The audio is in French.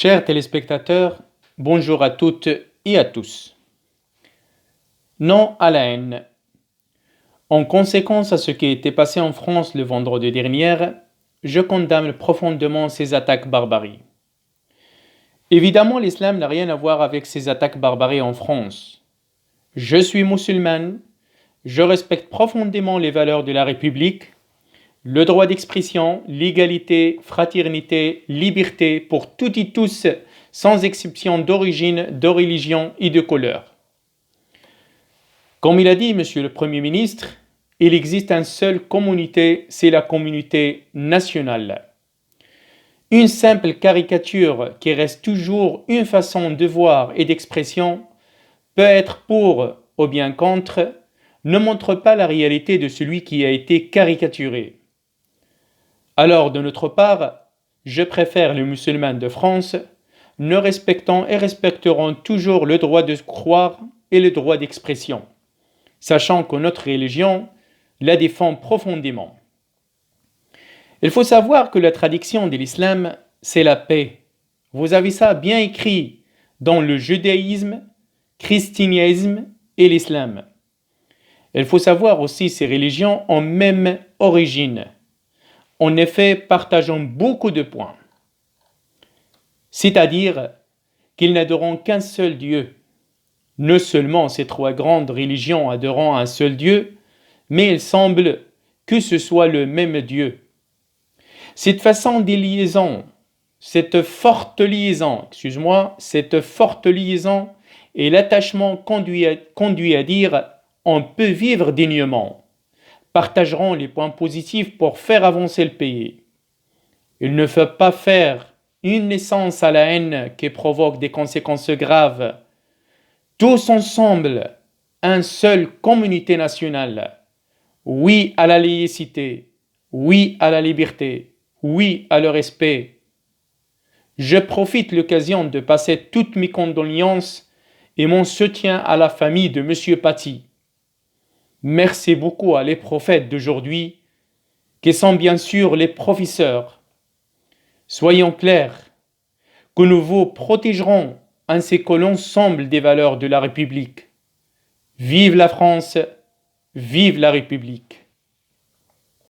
Chers téléspectateurs, bonjour à toutes et à tous. Non à la haine. En conséquence à ce qui était passé en France le vendredi dernier, je condamne profondément ces attaques barbaries. Évidemment, l'islam n'a rien à voir avec ces attaques barbaries en France. Je suis musulmane, je respecte profondément les valeurs de la République, le droit d'expression, l'égalité, fraternité, liberté pour toutes et tous, sans exception d'origine, de religion et de couleur. Comme il a dit Monsieur le Premier ministre, il existe une seule communauté, c'est la communauté nationale. Une simple caricature qui reste toujours une façon de voir et d'expression peut être pour ou bien contre, ne montre pas la réalité de celui qui a été caricaturé. Alors, de notre part, je préfère les musulmans de France, ne respectant et respecteront toujours le droit de croire et le droit d'expression, sachant que notre religion la défend profondément. Il faut savoir que la tradition de l'islam, c'est la paix. Vous avez ça bien écrit dans le judaïsme, christianisme et l'islam. Il faut savoir aussi ces religions ont même origine. En effet, partageant beaucoup de points. C'est-à-dire qu'ils n'adorent qu'un seul Dieu. Non seulement ces trois grandes religions adorant un seul Dieu, mais il semble que ce soit le même Dieu. Cette façon de liaison, cette forte liaison et l'attachement conduit à dire on peut vivre dignement. Partageront les points positifs pour faire avancer le pays. Il ne faut pas faire une naissance à la haine qui provoque des conséquences graves. Tous ensemble, une seule communauté nationale. Oui à la laïcité, oui à la liberté, oui à le respect. Je profite de l'occasion de passer toutes mes condoléances et mon soutien à la famille de M. Paty. Merci beaucoup à les prophètes d'aujourd'hui, qui sont bien sûr les professeurs. Soyons clairs, que nous vous protégerons ainsi que l'ensemble des valeurs de la République. Vive la France, vive la République.